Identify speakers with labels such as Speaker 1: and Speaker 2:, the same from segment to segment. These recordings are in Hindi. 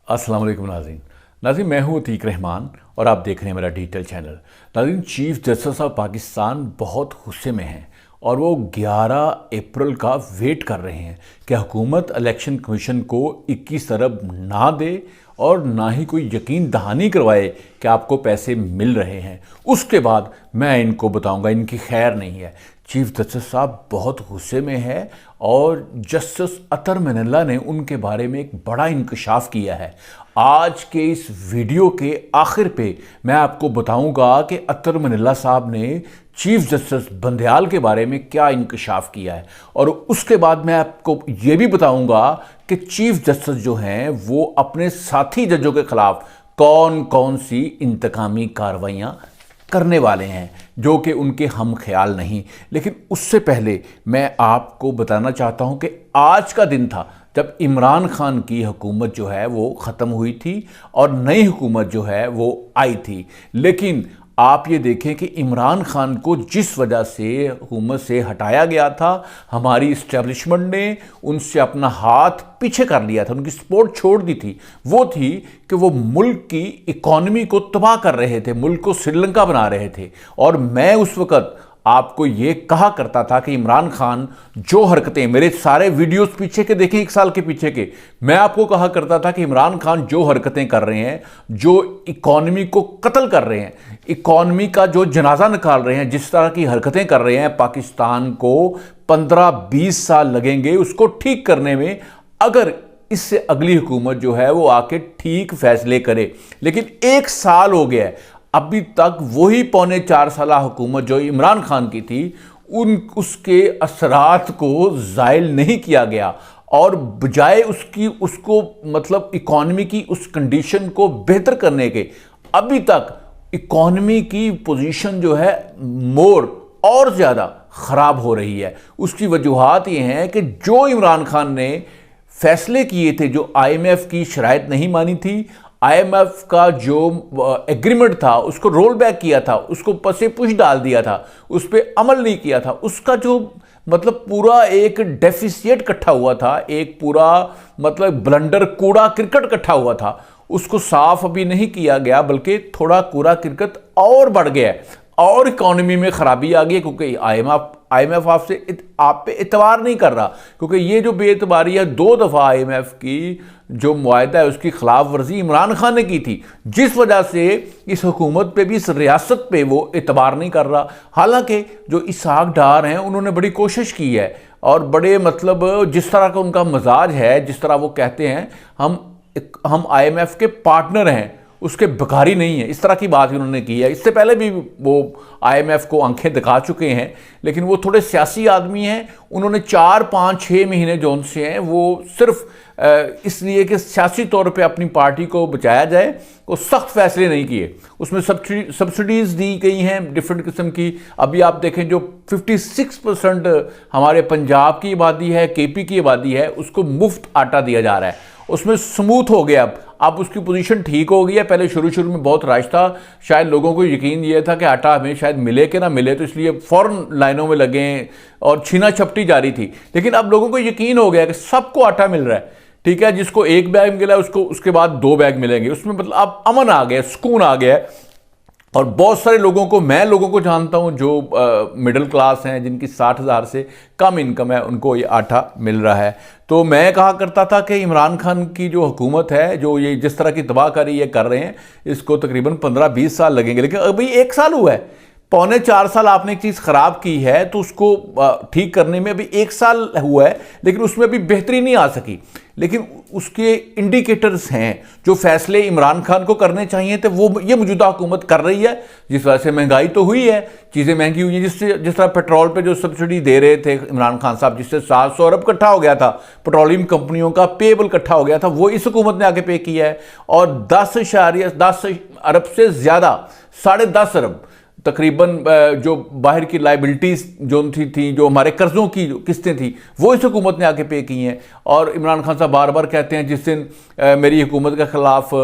Speaker 1: अस्सलाम वालेकुम नाज़रीन, मैं हूँ अतीक रहमान और आप देख रहे हैं मेरा डिजिटल चैनल। नाज़रीन, चीफ जस्टिस ऑफ पाकिस्तान बहुत गुस्से में हैं और वो 11 अप्रैल का वेट कर रहे हैं कि हुकूमत इलेक्शन कमीशन को 21 अरब ना दे और ना ही कोई यकीन दहानी करवाए कि आपको पैसे मिल रहे हैं। उसके बाद मैं इनको बताऊंगा, इनकी खैर नहीं है। चीफ जस्टिस साहब बहुत गुस्से में है और जस्टिस अतर मनल्ला ने उनके बारे में एक बड़ा इंकशाफ किया है। आज के इस वीडियो के आखिर पे मैं आपको बताऊंगा कि अतर मनल्ला साहब ने चीफ जस्टिस बंदयाल के बारे में क्या इंकशाफ किया है, और उसके बाद मैं आपको ये भी बताऊंगा कि चीफ जस्टिस जो हैं वो अपने साथी जजों के खिलाफ कौन कौन सी इंतकामी कार्रवाइयां करने वाले हैं जो कि उनके हम ख्याल नहीं। लेकिन उससे पहले मैं आपको बताना चाहता हूं कि आज का दिन था जब इमरान खान की हुकूमत जो है वो ख़त्म हुई थी और नई हुकूमत जो है वो आई थी। लेकिन आप ये देखें कि इमरान खान को जिस वजह से हुकूमत से हटाया गया था, हमारी इस्टेब्लिशमेंट ने उनसे अपना हाथ पीछे कर लिया था, उनकी सपोर्ट छोड़ दी थी। वो थी कि वो मुल्क की इकॉनमी को तबाह कर रहे थे, मुल्क को श्रीलंका बना रहे थे। और मैं उस वक़्त आपको ये कहा करता था कि इमरान खान जो हरकतें, मेरे सारे वीडियोस पीछे के देखें, 1 साल के पीछे के, मैं आपको कहा करता था कि इमरान खान जो हरकतें कर रहे हैं, जो इकॉनमी को कत्ल कर रहे हैं, इकॉनमी का जो जनाजा निकाल रहे हैं, जिस तरह की हरकतें कर रहे हैं, पाकिस्तान को 15-20 साल लगेंगे उसको ठीक करने में, अगर इससे अगली हुकूमत जो है वो आके ठीक फैसले करे। लेकिन 1 साल हो गया है, अभी तक वही 3.25 साल हुकूमत जो इमरान खान की थी उसके असरात को ज़ायल नहीं किया गया, और बजाय उसको मतलब इकॉनमी की उस कंडीशन को बेहतर करने के, अभी तक इकॉनमी की पोजीशन जो है मोर और ज़्यादा ख़राब हो रही है। उसकी वजूहात ये हैं कि जो इमरान खान ने फैसले किए थे, जो IMF की शराइत नहीं मानी थी, IMF का जो एग्रीमेंट था उसको रोल बैक किया था, उसको पसे पुश डाल दिया था, उस पर अमल नहीं किया था, उसका जो मतलब पूरा एक डेफिसिट इकट्ठा हुआ था, एक पूरा मतलब ब्लंडर कूड़ा क्रिकेट इकट्ठा हुआ था, उसको साफ अभी नहीं किया गया, बल्कि थोड़ा कूड़ा क्रिकेट और बढ़ गया है और इकॉनमी में खराबी आ गई है, क्योंकि IMF आप पे इतबार नहीं कर रहा, क्योंकि ये जो बेइतबारी है, 2 दफ़ा IMF की जो मुआहदा है उसकी खिलाफ वर्जी इमरान खान ने की थी, जिस वजह से इस हुकूमत पे भी, इस रियासत पे वो इतबार नहीं कर रहा। हालांकि जो इसहाक डार हैं उन्होंने बड़ी कोशिश की है और बड़े मतलब जिस तरह का उनका मजाज है, जिस तरह वो कहते हैं हम IMF के पार्टनर हैं, उसके बेकारी नहीं है, इस तरह की बात उन्होंने की है। इससे पहले भी वो IMF को आंखें दिखा चुके हैं, लेकिन वो थोड़े सियासी आदमी हैं। उन्होंने 4-5-6 महीने जो उनसे हैं वो सिर्फ इसलिए कि सियासी तौर पे अपनी पार्टी को बचाया जाए, वो सख्त फैसले नहीं किए। उसमें सब्सिडीज़ दी गई हैं डिफरेंट किस्म की। अभी आप देखें जो 56% हमारे पंजाब की आबादी है, KP की आबादी है, उसको मुफ्त आटा दिया जा रहा है, उसमें स्मूथ हो गया। अब उसकी पोजीशन ठीक हो गई है। पहले शुरू में बहुत रश था, शायद लोगों को यकीन ये था कि आटा हमें शायद मिले कि ना मिले, तो इसलिए फ़ौरन लाइनों में लगे और छीना छपटी जारी थी। लेकिन अब लोगों को यकीन हो गया कि सबको आटा मिल रहा है, ठीक है, जिसको 1 बैग मिला उसको उसके बाद 2 बैग मिलेंगे। उसमें मतलब अब अमन आ गया, सुकून आ गया। और बहुत सारे मैं लोगों को जानता हूं जो मिडिल क्लास हैं, जिनकी 60,000 से कम इनकम है, उनको ये आटा मिल रहा है। तो मैं कहा करता था कि इमरान खान की जो हुकूमत है, जो ये जिस तरह की तबाहकारी ये कर रहे हैं, इसको तकरीबन 15-20 साल लगेंगे। लेकिन अभी 1 साल हुआ है, 3.25 साल आपने एक चीज़ ख़राब की है तो उसको ठीक करने में अभी 1 साल हुआ है, लेकिन उसमें अभी बेहतरी नहीं आ सकी। लेकिन उसके इंडिकेटर्स हैं, जो फैसले इमरान खान को करने चाहिए थे वो ये मौजूदा हुकूमत कर रही है। जिस वजह से महंगाई तो हुई है, चीज़ें महंगी हुई हैं, जिस तरह पेट्रोल पे जो सब्सिडी दे रहे थे इमरान खान साहब, जिससे 700 अरब इकट्ठा हो गया था, पेट्रोलियम कंपनियों का पेबल इकट्ठा हो गया था, वो इस हुकूमत ने आके पे किया है। और 10 अरब से ज़्यादा, 10.5 अरब तकरीबन जो बाहर की लाइबिलिटीज़ जो थी, जो हमारे कर्ज़ों की जो किस्तें थी, वो इस हुकूमत ने आके पे की हैं। और इमरान खान साहब बार बार कहते हैं, जिस दिन मेरी हुकूमत के ख़िलाफ़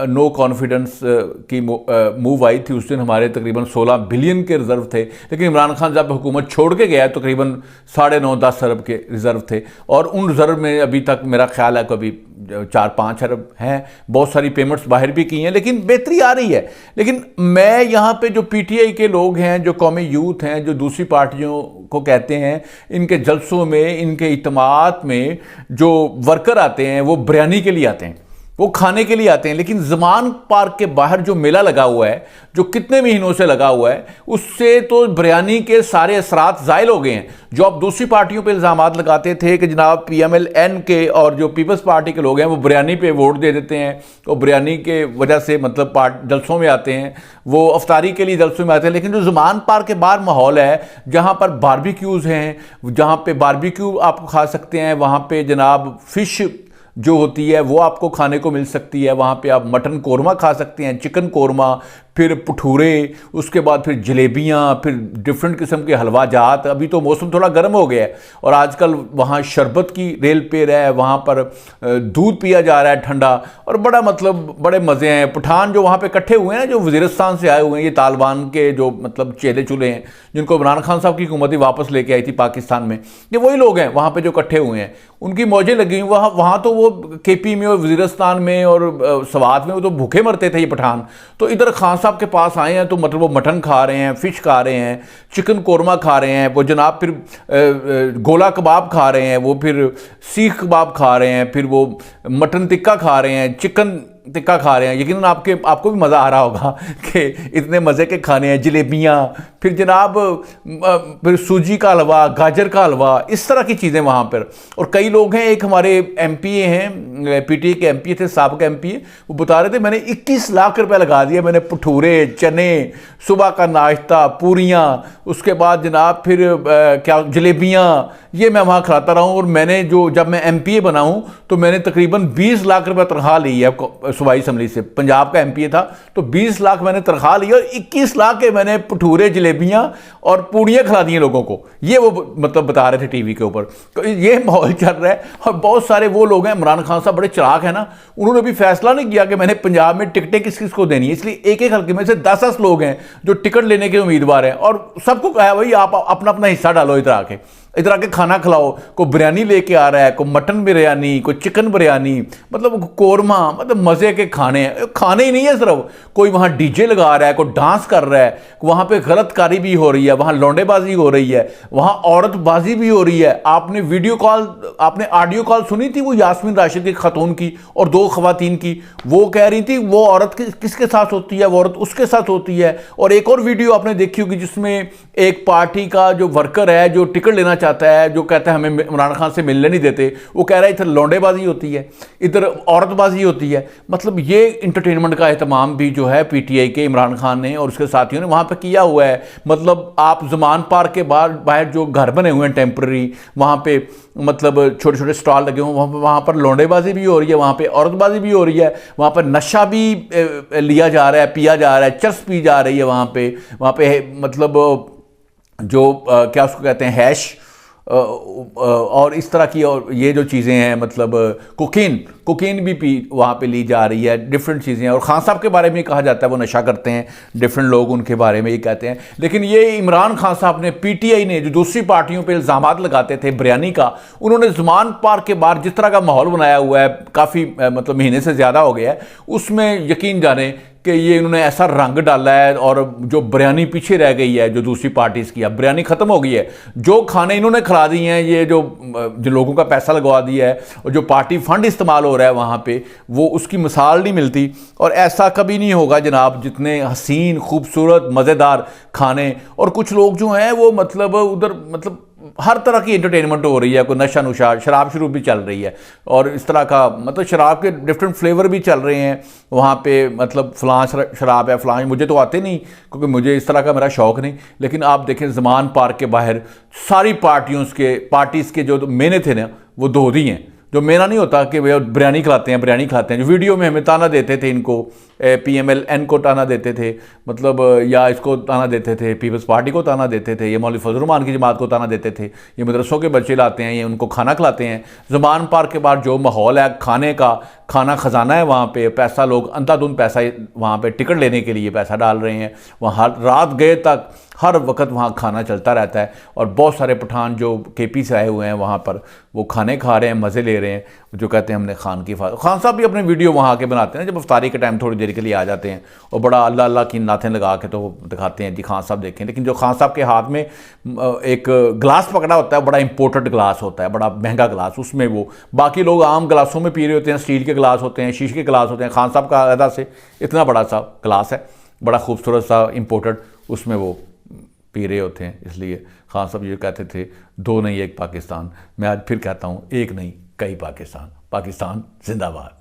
Speaker 1: नो कॉन्फिडेंस की मूव आई थी, उस दिन हमारे तकरीबन 16 बिलियन के रिज़र्व थे। लेकिन इमरान खान जब हुकूमत छोड़ के गया तकरीबन 9.5-10 अरब के रिज़र्व थे, और उन रिज़र्व में अभी तक मेरा ख्याल है कभी 4-5 अरब हैं, बहुत सारी पेमेंट्स बाहर भी की हैं, लेकिन बेहतरी आ रही है। लेकिन मैं यहाँ पे जो पीटीआई के लोग हैं, जो कौमी यूथ हैं, जो दूसरी पार्टियों को कहते हैं, इनके जलसों में, इनके इज्तिमात में जो वर्कर आते हैं वो बिरयानी के लिए आते हैं, वो खाने के लिए आते हैं। लेकिन ज़मान पार्क के बाहर जो मेला लगा हुआ है, जो कितने महीनों से लगा हुआ है, उससे तो बिरयानी के सारे असरात ज़ायल हो गए हैं। जो आप दूसरी पार्टियों पे इल्ज़ामात लगाते थे कि जनाब पीएमएल-एन के और जो पीपल्स पार्टी के लोग हैं वो बिरयानी पे वोट दे देते हैं, तो बिरयानी के वजह से मतलब जलसों में आते हैं, वो अफ्तारी के लिए जलसों में आते हैं। लेकिन जो ज़मान पार्क के बाहर माहौल है, जहाँ पर बारबेक्यूज़ हैं, जहाँ पे बारबेक्यू आप खा सकते हैं, वहाँ पे जनाब फ़िश जो होती है वो आपको खाने को मिल सकती है, वहाँ पे आप मटन कोरमा खा सकते हैं, चिकन कोरमा, फिर भटूरे, उसके बाद फिर जलेबियाँ, फिर डिफरेंट किस्म के हलवा जात। अभी तो मौसम थोड़ा गर्म हो गया है और आजकल वहाँ शरबत की रेल पेर है, वहाँ पर दूध पिया जा रहा है ठंडा, और बड़ा मतलब बड़े मज़े हैं। पठान जो वहाँ पे इकट्ठे हुए हैं, जो वज़ीरिस्तान से आए हुए हैं, ये तालिबान के जो मतलब चेले चूले हैं, जिनको इमरान खान साहब की हुकूमत ही वापस लेके आई थी पाकिस्तान में, ये वही लोग हैं वहाँ पर जो इकट्ठे हुए हैं। उनकी मौजें लगी हुई वहाँ तो वो केपी में और वज़ीरिस्तान में और सवात में वो तो भूखे मरते थे ये पठान। तो इधर खान साहब के पास आए हैं तो मतलब वो मटन खा रहे हैं, फ़िश खा रहे हैं, चिकन कोरमा खा रहे हैं, वो जनाब फिर गोला कबाब खा रहे हैं, वो फिर सीख कबाब खा रहे हैं, फिर वो मटन टिक्का खा रहे हैं, चिकन टिक्का खा रहे हैं। यकीनन आपको भी मज़ा आ रहा होगा कि इतने मज़े के खाने हैं। जलेबियाँ, फिर जनाब फिर सूजी का हलवा, गाजर का हलवा, इस तरह की चीज़ें वहाँ पर। और कई लोग हैं, एक हमारे एमपीए हैं, पीटीआई के एमपीए थे, साबिक़ एमपीए, वो बता रहे थे मैंने 21 लाख रुपए लगा दिया, मैंने भटूरे, चने, सुबह का नाश्ता, पूरियाँ, उसके बाद जनाब फिर क्या जलेबियाँ, ये मैं वहाँ खाता रहा हूँ। और मैंने जब मैं एमपीए बना हूँ तो मैंने तकरीबन 20 लाख रुपए तनख्वाह ली है सूबाई असम्बली से। पंजाब का एमपीए था तो 20 लाख मैंने तनख्वाह ली और 21 लाख के मैंने भटूरे, जलेबियाँ और पूड़ियाँ खिला दी लोगों को। ये वो मतलब बता रहे थे टीवी के ऊपर। तो ये माहौल चल रहा है। और बहुत सारे वो लोग हैं, इमरान खान साहब बड़े चिराग हैं ना, उन्होंने भी फैसला नहीं किया कि मैंने पंजाब में टिकटें किस किस को देनी है, इसलिए एक एक हल्के में से 10-10 लोग हैं जो टिकट लेने के उम्मीदवार हैं और सबको कहा भाई आप अपना अपना हिस्सा डालो, इधर आके खाना खिलाओ। कोई बिरयानी लेके आ रहा है, कोई मटन बिरयानी, कोई चिकन बिरयानी, मतलब कोरमा, मतलब मज़े के खाने हैं। खाने ही नहीं है सिर्फ, कोई वहाँ डीजे लगा रहा है, कोई डांस कर रहा है, वहाँ पे गलतकारी भी हो रही है, वहाँ लौंडेबाजी हो रही है, वहाँ औरतबाजी भी हो रही है। आपने ऑडियो कॉल सुनी थी वो यास्मीन राशिद की खातून की और 2 खवातीन की, वो कह रही थी वो औरत किसके साथ होती है, वो औरत उसके साथ होती है। और एक और वीडियो आपने देखी होगी जिसमें एक पार्टी का जो वर्कर है, जो टिकट लेना चाहता है, जो कहता है हमें इमरान खान से मिलने नहीं देते, वो कह रहा है इधर लौंडेबाजी होती है, इधर औरतबाजी होती है। मतलब ये इंटरटेनमेंट का एहतमाम भी जो है पीटीआई के इमरान खान ने और उसके साथियों ने वहाँ पे किया हुआ है। मतलब आप ज़मान पार्क के बाहर जो घर बने हुए हैं टेम्प्रेरी, वहाँ पे मतलब छोटे छोटे स्टॉल लगे हुए, वहाँ पर लौंडेबाजी भी हो रही है, वहाँ पे औरतबाजी भी हो रही है, वहाँ पर नशा भी लिया जा रहा है, पिया जा रहा है, चरस पी जा रही है वहाँ पे मतलब जो क्या उसको कहते हैं, हैश और इस तरह की, और ये जो चीज़ें हैं मतलब कोकीन भी वहाँ पे ली जा रही है, डिफरेंट चीज़ें। और खान साहब के बारे में कहा जाता है वो नशा करते हैं, डिफरेंट लोग उनके बारे में ये कहते हैं। लेकिन ये इमरान खान साहब ने, पीटीआई ने, जो दूसरी पार्टियों पे इल्ज़ामात लगाते थे बिरयानी का, उन्होंने ज़मान पार्क के बाहर जिस तरह का माहौल बनाया हुआ है, काफ़ी मतलब महीने से ज़्यादा हो गया है, उसमें यकीन जाने कि ये इन्होंने ऐसा रंग डाला है और जो बिरयानी पीछे रह गई है जो दूसरी पार्टीज़ की, अब बिरयानी ख़त्म हो गई है। जो खाने इन्होंने खिला दिए हैं, ये जो लोगों का पैसा लगवा दिया है और जो पार्टी फंड इस्तेमाल हो रहा है वहाँ पे, वो उसकी मिसाल नहीं मिलती। और ऐसा कभी नहीं होगा जनाब, जितने हसीन खूबसूरत मज़ेदार खाने। और कुछ लोग जो हैं वो मतलब उधर मतलब हर तरह की एंटरटेनमेंट हो रही है, कोई नशा नुशा, शराब शुरू भी चल रही है और इस तरह का मतलब शराब के डिफरेंट फ्लेवर भी चल रहे हैं वहाँ पे। मतलब फ़लाँ शराब है, फ़लाँ, मुझे तो आते नहीं क्योंकि मुझे इस तरह का मेरा शौक़ नहीं। लेकिन आप देखें ज़मान पार्क के बाहर सारी पार्टीज़ के जो मेने थे ना, वो दोहरी हैं। जो मेरा नहीं होता कि वे बिरयानी खाते हैं, जो वीडियो में हमें ताना देते थे, इनको पीएमएल-एन को ताना देते थे, मतलब या इसको ताना देते थे, पीपल्स पार्टी को ताना देते थे, ये मौलवी फजल रहमान की जमात को ताना देते थे, ये मदरसों के बच्चे लाते हैं, ये उनको खाना खिलाते हैं। ज़मान पार्क के बाहर जो माहौल है खाने का, खाना खजाना है वहाँ पे, पैसा लोग अंधाधुंध पैसा वहाँ पे टिकट लेने के लिए पैसा डाल रहे हैं। वहाँ रात गए तक हर वक्त वहाँ खाना चलता रहता है और बहुत सारे पठान जो केपी से आए हुए हैं वहाँ पर वो खाने खा रहे हैं, मज़े ले रहे हैं, जो कहते हैं हमने खान साहब भी अपने वीडियो वहाँ आके बनाते हैं जब इफ्तारी के टाइम थोड़ी देर के लिए आ जाते हैं और बड़ा अल्लाह अल्लाह की नातें लगा के तो दिखाते हैं जी खान साहब देखें। लेकिन जो खान साहब के हाथ में एक गिलास पकड़ा होता है, बड़ा इंपोर्टेड गिलास होता है, बड़ा महंगा गिलास, उसमें वो बाकी लोग आम गिलासों में पी रहे होते हैं, स्टील के गिलास होते हैं, शीशे के गिलास होते हैं, खान साहब का अलहदा से इतना बड़ा सा गिलास है, बड़ा खूबसूरत सा इंपोर्टेड, उसमें वो पी रहे होते हैं। इसलिए खान साहब ये कहते थे दो नहीं एक पाकिस्तान। मैं आज फिर कहता हूँ एक नहीं कई पाकिस्तान। पाकिस्तान जिंदाबाद।